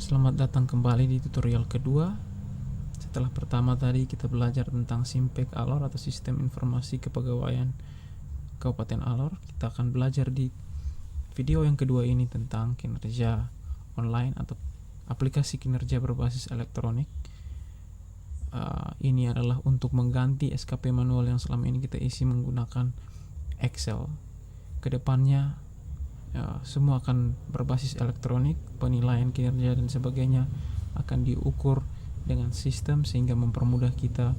Selamat datang kembali di tutorial kedua. Setelah pertama tadi kita belajar tentang Simpek Alor atau Sistem Informasi Kepegawaian Kabupaten Alor, kita akan belajar di video yang kedua ini tentang kinerja online atau aplikasi kinerja berbasis elektronik. Ini adalah untuk mengganti SKP manual yang selama ini kita isi menggunakan Excel. Kedepannya semua akan berbasis elektronik, penilaian kinerja dan sebagainya akan diukur dengan sistem sehingga mempermudah kita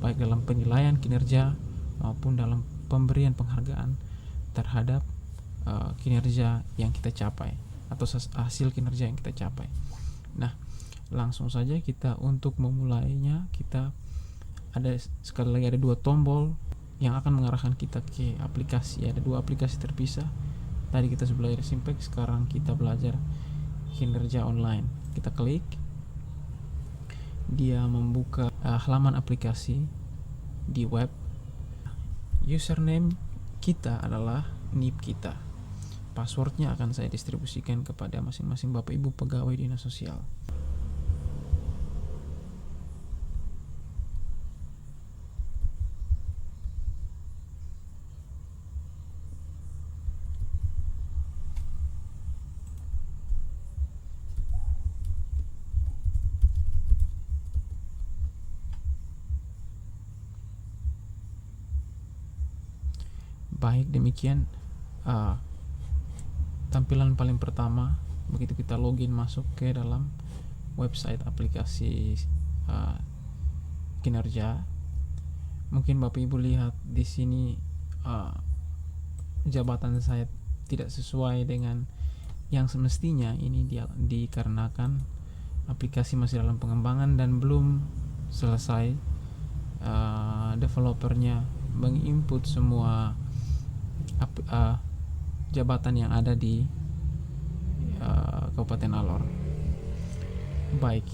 baik dalam penilaian kinerja maupun dalam pemberian penghargaan terhadap kinerja yang kita capai atau hasil kinerja yang kita capai. Nah, langsung saja kita untuk memulainya, kita sekali lagi ada dua tombol yang akan mengarahkan kita ke aplikasi. Ada dua aplikasi terpisah. Tadi kita sudah belajar Simpek, sekarang kita belajar kinerja online. Kita klik, dia membuka halaman aplikasi di web. Username kita adalah NIP kita. Passwordnya akan saya distribusikan kepada masing-masing Bapak Ibu pegawai dinas sosial. Baik, demikian tampilan paling pertama begitu kita login masuk ke dalam website aplikasi kinerja. Mungkin Bapak Ibu lihat di sini jabatan saya tidak sesuai dengan yang semestinya. Ini dikarenakan aplikasi masih dalam pengembangan dan belum selesai developernya menginput semua jabatan yang ada di Kabupaten Alor. Baik,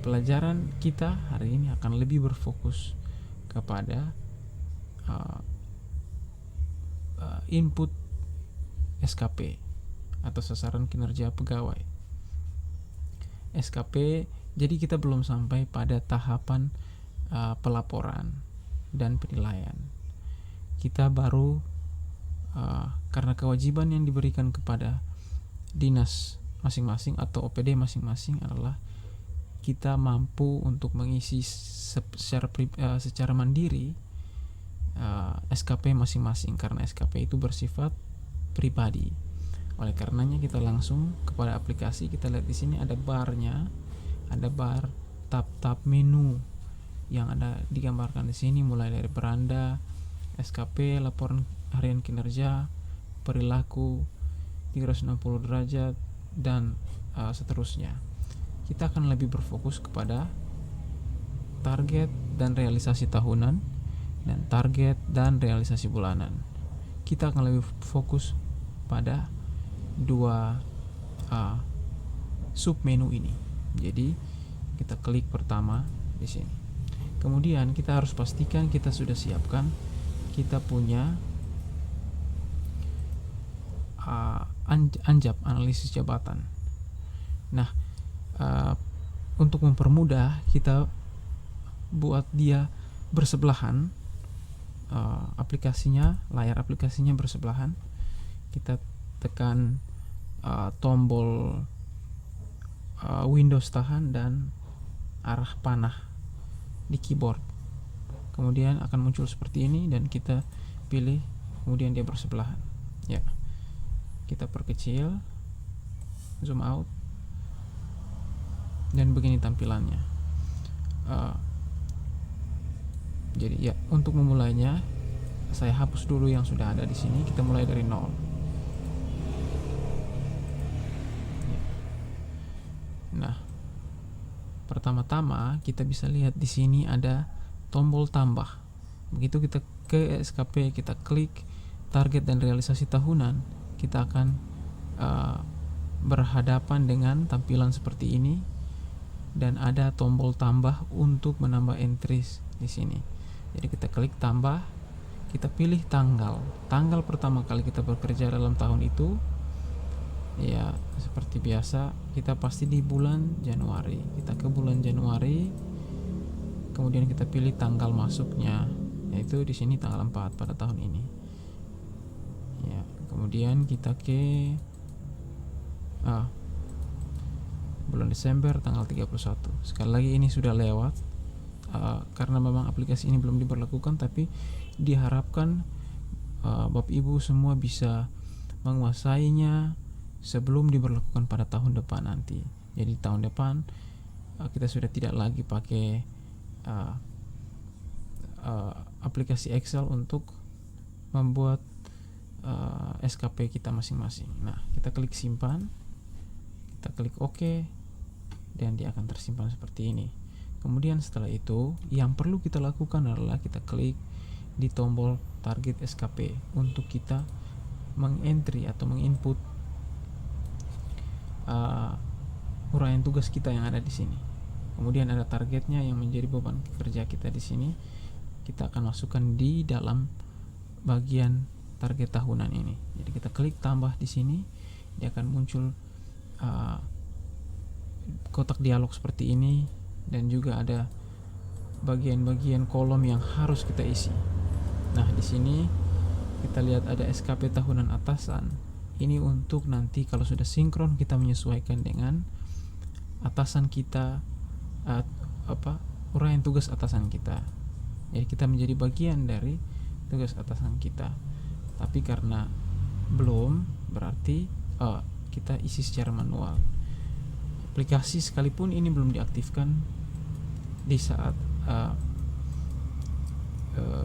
pelajaran kita hari ini akan lebih berfokus kepada input SKP atau sasaran kinerja pegawai. SKP, jadi kita belum sampai pada tahapan pelaporan dan penilaian. Kita baru karena kewajiban yang diberikan kepada dinas masing-masing atau OPD masing-masing adalah kita mampu untuk mengisi secara mandiri SKP masing-masing, karena SKP itu bersifat pribadi. Oleh karenanya kita langsung kepada aplikasi. Kita lihat di sini ada barnya, ada bar tab menu yang ada digambarkan di sini, mulai dari beranda, SKP, laporan harian kinerja, perilaku, 360 derajat, dan seterusnya. Kita akan lebih berfokus kepada target dan realisasi tahunan dan target dan realisasi bulanan. Kita akan lebih fokus pada dua submenu ini. Jadi kita klik pertama di sini. Kemudian kita harus pastikan kita sudah siapkan, kita punya anjap analisis jabatan. Nah, untuk mempermudah, kita buat dia bersebelahan, aplikasinya, layar aplikasinya bersebelahan. Kita tekan tombol Windows tahan dan arah panah di keyboard. Kemudian akan muncul seperti ini dan kita pilih, kemudian dia bersebelahan. Ya, kita perkecil, zoom out, dan begini tampilannya. Jadi ya, untuk memulainya saya hapus dulu yang sudah ada di sini. Kita mulai dari nol. Ya. Nah, pertama-tama kita bisa lihat di sini ada tombol tambah. Begitu kita ke SKP, kita klik target dan realisasi tahunan, kita akan berhadapan dengan tampilan seperti ini, dan ada tombol tambah untuk menambah entries di sini. Jadi kita klik tambah, kita pilih tanggal pertama kali kita bekerja dalam tahun itu, Ya, seperti biasa kita pasti di bulan Januari. Kita ke bulan Januari, kemudian kita pilih tanggal masuknya, yaitu di sini tanggal 4 pada tahun ini. Ya, kemudian kita ke bulan Desember tanggal 31. Sekali lagi ini sudah lewat karena memang aplikasi ini belum diberlakukan, tapi diharapkan Bapak Ibu semua bisa menguasainya sebelum diberlakukan pada tahun depan nanti. Jadi tahun depan kita sudah tidak lagi pakai aplikasi Excel untuk membuat SKP kita masing-masing. Nah, kita klik simpan, kita klik OK, dan dia akan tersimpan seperti ini. Kemudian setelah itu yang perlu kita lakukan adalah kita klik di tombol target SKP untuk kita mengentry atau menginput uraian tugas kita yang ada di sini. Kemudian ada targetnya yang menjadi beban kerja kita di sini. Kita akan masukkan di dalam bagian target tahunan ini. Jadi kita klik tambah di sini, dia akan muncul kotak dialog seperti ini, dan juga ada bagian-bagian kolom yang harus kita isi. Nah, di sini kita lihat ada SKP tahunan atasan. Ini untuk nanti kalau sudah sinkron kita menyesuaikan dengan atasan kita, uraian tugas atasan kita. Jadi kita menjadi bagian dari tugas atasan kita. Tapi karena belum, berarti kita isi secara manual. Aplikasi sekalipun ini belum diaktifkan, di saat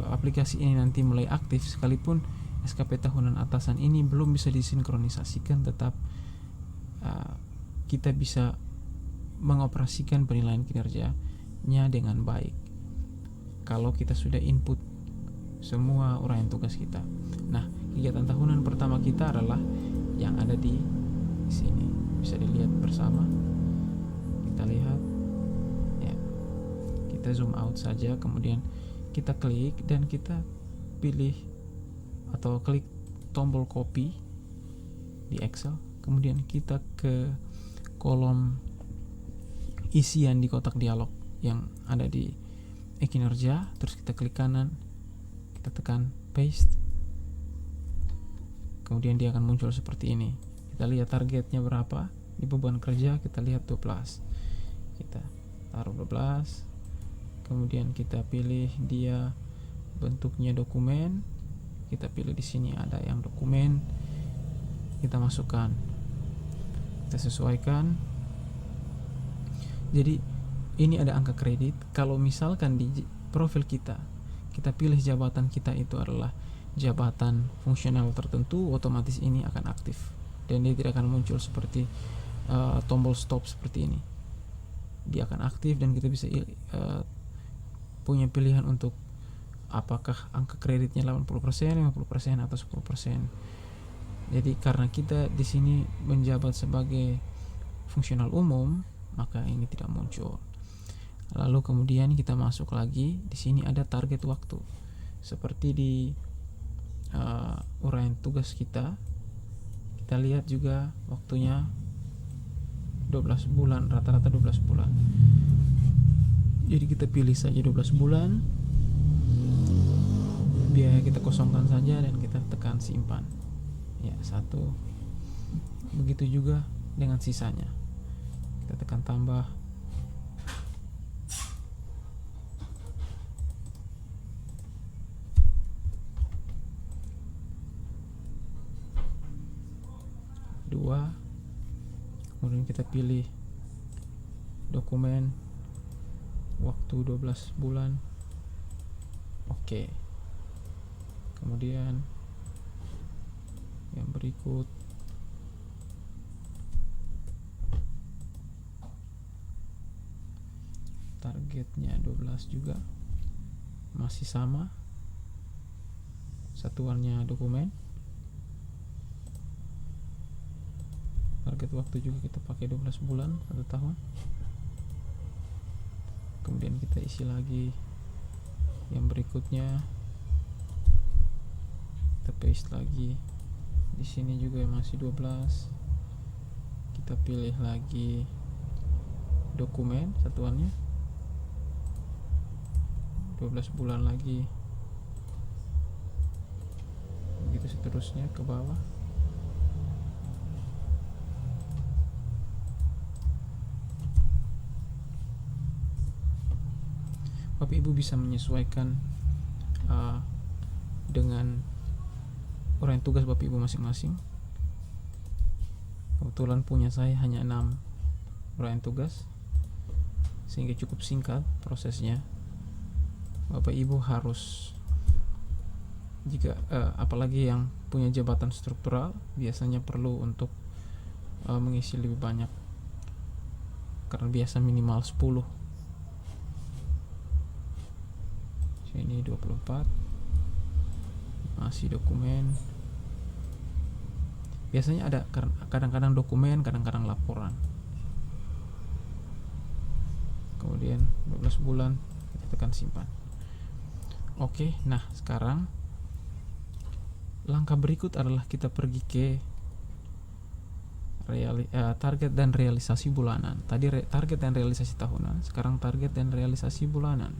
aplikasi ini nanti mulai aktif, sekalipun SKP tahunan atasan ini belum bisa disinkronisasikan, tetap kita bisa mengoperasikan penilaian kinerjanya dengan baik kalau kita sudah input semua uraian tugas kita. Nah, kegiatan tahunan pertama kita adalah yang ada di sini. Bisa dilihat bersama. Kita lihat ya. Kita zoom out saja, kemudian kita klik dan kita pilih atau klik tombol copy di Excel. Kemudian kita ke kolom isian di kotak dialog yang ada di kinerja, terus kita klik kanan, kita tekan paste, kemudian dia akan muncul seperti ini. Kita lihat targetnya berapa di beban kerja, kita lihat 12, kita taruh 12, kemudian kita pilih dia bentuknya dokumen, kita pilih di sini ada yang dokumen, kita masukkan, kita sesuaikan. Jadi ini ada angka kredit. Kalau misalkan di profil kita pilih jabatan kita itu adalah jabatan fungsional tertentu, otomatis ini akan aktif dan dia tidak akan muncul seperti tombol stop seperti ini. Dia akan aktif dan kita bisa punya pilihan untuk apakah angka kreditnya 80%, 50% atau 10%. Jadi karena kita di sini menjabat sebagai fungsional umum, maka ini tidak muncul. Lalu kemudian kita masuk lagi, di sini ada target waktu. Seperti di uraian tugas kita lihat juga waktunya 12 bulan, rata-rata 12 bulan. Jadi kita pilih saja 12 bulan, biaya kita kosongkan saja dan kita tekan simpan. Ya, 1. Begitu juga dengan sisanya. Kita tekan tambah. Kemudian kita pilih dokumen waktu 12 bulan. Oke. Kemudian yang berikut targetnya 12 juga, masih sama, satuannya dokumen. Target waktu juga kita pakai 12 bulan, 1 tahun. Kemudian kita isi lagi yang berikutnya, kita paste lagi. Di sini juga masih 12. Kita pilih lagi dokumen satuannya, 12 bulan lagi, begitu seterusnya ke bawah. Bapak Ibu bisa menyesuaikan dengan uraian tugas Bapak Ibu masing-masing. Kebetulan punya saya hanya 6 uraian tugas, sehingga cukup singkat prosesnya. Bapak Ibu harus, jika apalagi yang punya jabatan struktural, biasanya perlu untuk mengisi lebih banyak, karena biasa minimal 10. Sini 24, masih dokumen. Biasanya ada kadang-kadang dokumen, kadang-kadang laporan. Kemudian 12 bulan, kita tekan simpan. Oke, nah sekarang langkah berikut adalah kita pergi ke target dan realisasi bulanan. Tadi target dan realisasi tahunan, sekarang target dan realisasi bulanan.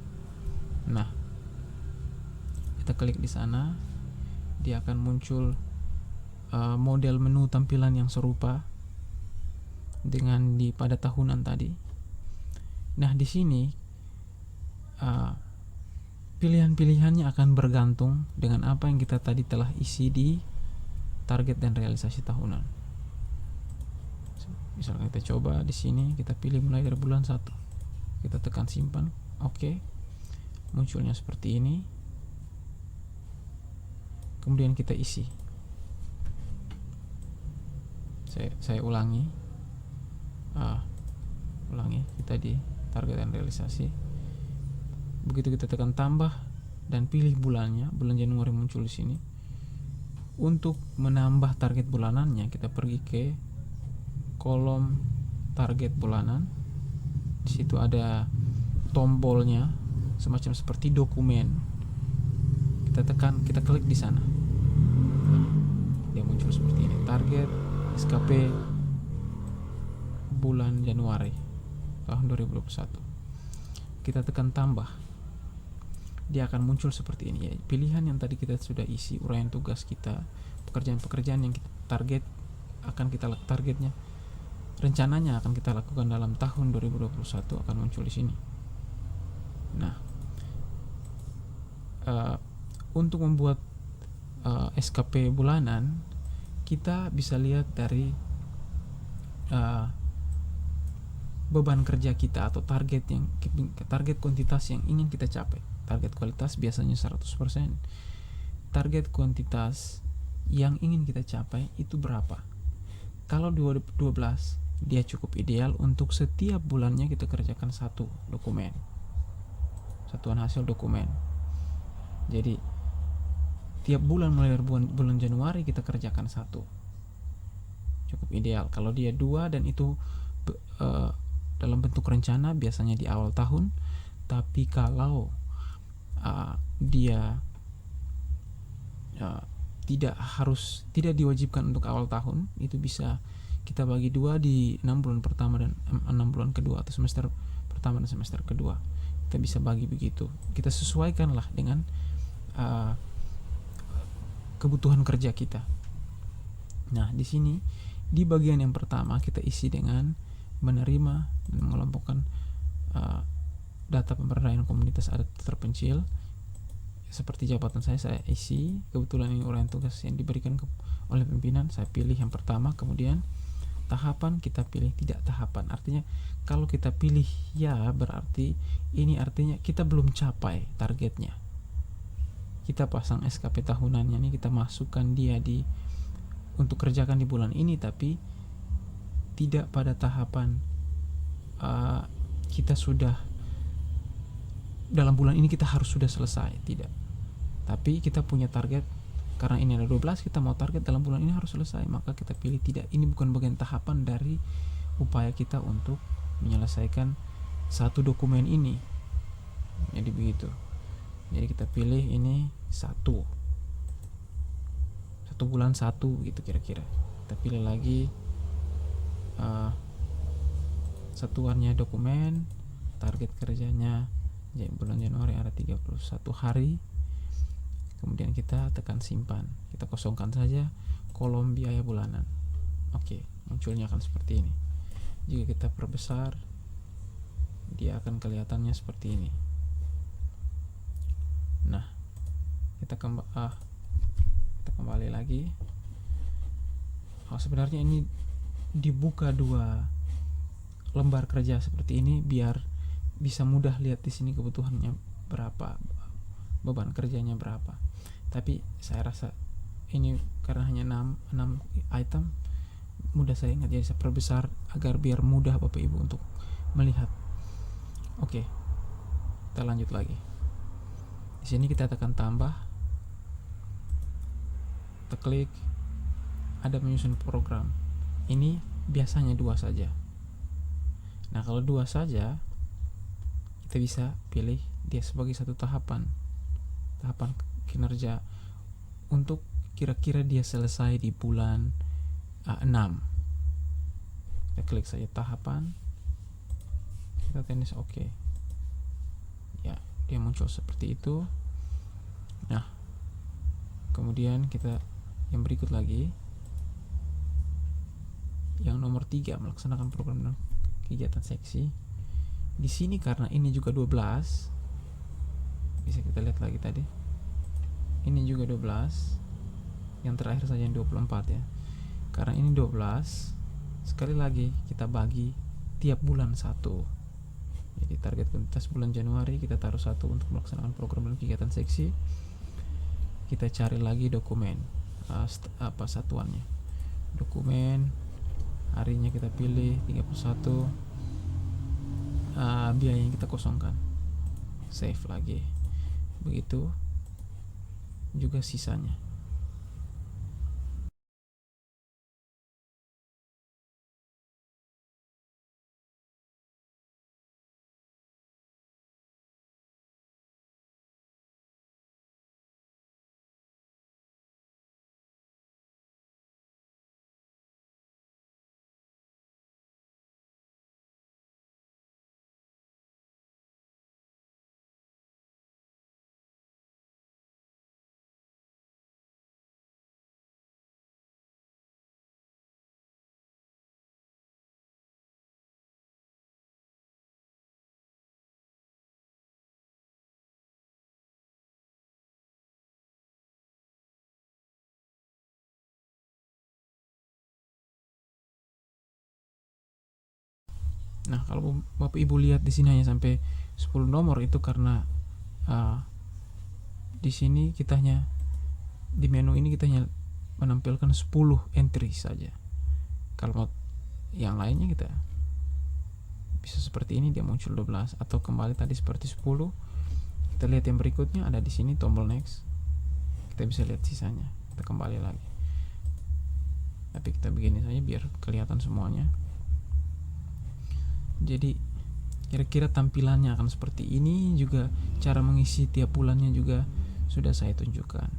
Nah, kita klik di sana, dia akan muncul model menu tampilan yang serupa dengan pada tahunan tadi. Nah, di sini pilihan-pilihannya akan bergantung dengan apa yang kita tadi telah isi di target dan realisasi tahunan. Misalnya kita coba di sini, kita pilih mulai dari bulan 1. Kita tekan simpan. Oke. Munculnya seperti ini. Kemudian kita isi. Saya ulangi. Kita di target dan realisasi. Begitu kita tekan tambah dan pilih bulannya, bulan Januari muncul di sini. Untuk menambah target bulanannya, kita pergi ke kolom target bulanan. Di situ ada tombolnya, semacam seperti dokumen. Kita tekan, kita klik di sana. Dia muncul seperti ini. Target SKP bulan Januari tahun 2021. Kita tekan tambah. Dia akan muncul seperti ini ya. Pilihan yang tadi kita sudah isi, uraian tugas kita, pekerjaan-pekerjaan yang kita targetnya rencananya akan kita lakukan dalam tahun 2021 akan muncul di sini. Nah, untuk membuat SKP bulanan, kita bisa lihat dari beban kerja kita atau target kuantitas yang ingin kita capai. Target kualitas biasanya 100%. Target kuantitas yang ingin kita capai itu berapa? Kalau 12, dia cukup ideal untuk setiap bulannya kita kerjakan satu dokumen, satuan hasil dokumen. Jadi tiap bulan mulai dari bulan Januari kita kerjakan satu, cukup ideal. Kalau dia 2 dan itu dalam bentuk rencana, biasanya di awal tahun. Tapi kalau dia tidak diwajibkan untuk awal tahun, itu bisa kita bagi 2 di 6 bulan pertama dan 6 bulan kedua, atau semester pertama dan semester kedua. Kita bisa bagi begitu. Kita sesuaikanlah dengan kebutuhan kerja kita. Nah, di sini di bagian yang pertama kita isi dengan menerima dan mengelompokkan data pemberdayaan komunitas adat terpencil. Seperti jabatan saya isi. Kebetulan ini uraian tugas yang diberikan oleh pimpinan. Saya pilih yang pertama. Kemudian tahapan kita pilih tidak tahapan. Artinya kalau kita pilih ya, berarti ini artinya kita belum capai targetnya. Kita pasang SKP tahunannya ini, kita masukkan dia untuk kerjakan di bulan ini, tapi tidak pada tahapan kita sudah dalam bulan ini kita harus sudah selesai, tidak. Tapi kita punya target, karena ini ada 12, kita mau target dalam bulan ini harus selesai, maka kita pilih tidak. Ini bukan bagian tahapan dari upaya kita untuk menyelesaikan satu dokumen ini. Jadi begitu. Jadi kita pilih ini satu bulan 1 gitu kira-kira. Kita pilih lagi satuannya dokumen, target kerjanya bulan Januari ada 31 hari. Kemudian kita tekan simpan, kita kosongkan saja kolom biaya bulanan. Oke, munculnya akan seperti ini. Jika kita perbesar, dia akan kelihatannya seperti ini. Nah, kita kembali lagi. Sebenarnya ini dibuka 2 lembar kerja seperti ini biar bisa mudah lihat di sini kebutuhannya berapa, beban kerjanya berapa. Tapi saya rasa ini karena hanya 6 item, mudah saya ingat, jadi saya perbesar agar biar mudah Bapak Ibu untuk melihat. Oke, kita lanjut lagi. Di sini kita tekan tambah, kita klik, ada menyusun program. Ini biasanya 2 saja. Nah, kalau 2 saja, kita bisa pilih dia sebagai satu tahapan kinerja untuk kira-kira dia selesai di bulan 6. Kita klik saja tahapan, kita tenis oke. Ya, dia muncul seperti itu. Nah, kemudian kita yang berikut lagi, yang nomor 3, melaksanakan program kegiatan seksi. Di sini karena ini juga 12, bisa kita lihat lagi tadi. Ini juga 12. Yang terakhir saja yang 24 ya. Karena ini 12, sekali lagi kita bagi tiap bulan 1. Jadi target kuantitas bulan Januari kita taruh 1 untuk melaksanakan program dan kegiatan seksi. Kita cari lagi dokumen, satuannya. Dokumen, harinya kita pilih 31. Biaya yang kita kosongkan, save lagi. Begitu juga sisanya. Nah, kalau Bapak Ibu lihat di sini hanya sampai 10 nomor, itu karena di sini kita hanya di menu ini kita hanya menampilkan 10 entry saja. Kalau yang lainnya kita bisa seperti ini, dia muncul 12, atau kembali tadi seperti 10. Kita lihat yang berikutnya, ada di sini tombol next. Kita bisa lihat sisanya. Kita kembali lagi. Tapi kita begini saja biar kelihatan semuanya. Jadi kira-kira tampilannya akan seperti ini. Juga cara mengisi tiap bulannya juga sudah saya tunjukkan.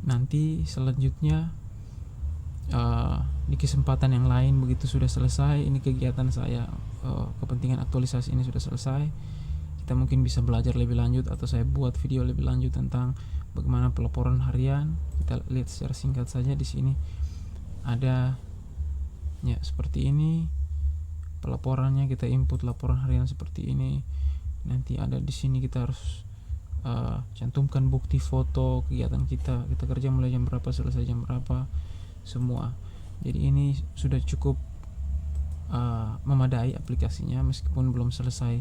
Nanti selanjutnya di kesempatan yang lain, begitu sudah selesai ini kegiatan saya, kepentingan aktualisasi ini sudah selesai, kita mungkin bisa belajar lebih lanjut, atau saya buat video lebih lanjut tentang bagaimana pelaporan harian. Kita lihat secara singkat saja. Di sini ada ya seperti ini pelaporannya, kita input laporan harian seperti ini. Nanti ada di sini kita harus cantumkan bukti foto kegiatan kita kerja mulai jam berapa, selesai jam berapa, semua. Jadi ini sudah cukup memadai aplikasinya, meskipun belum selesai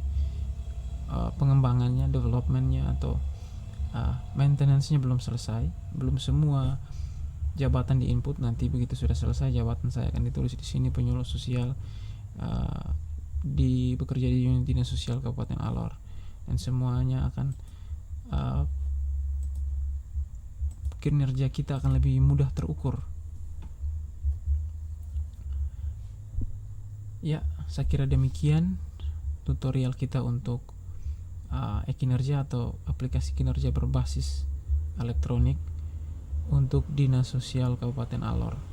pengembangannya, developmentnya atau maintenance-nya belum selesai, belum semua jabatan di input. Nanti begitu sudah selesai, jabatan saya akan ditulis di sini, penyuluh sosial, bekerja di unit dinas sosial Kabupaten Alor, dan semuanya akan kinerja kita akan lebih mudah terukur. Ya, saya kira demikian tutorial kita untuk e-kinerja atau aplikasi kinerja berbasis elektronik untuk Dinas Sosial Kabupaten Alor.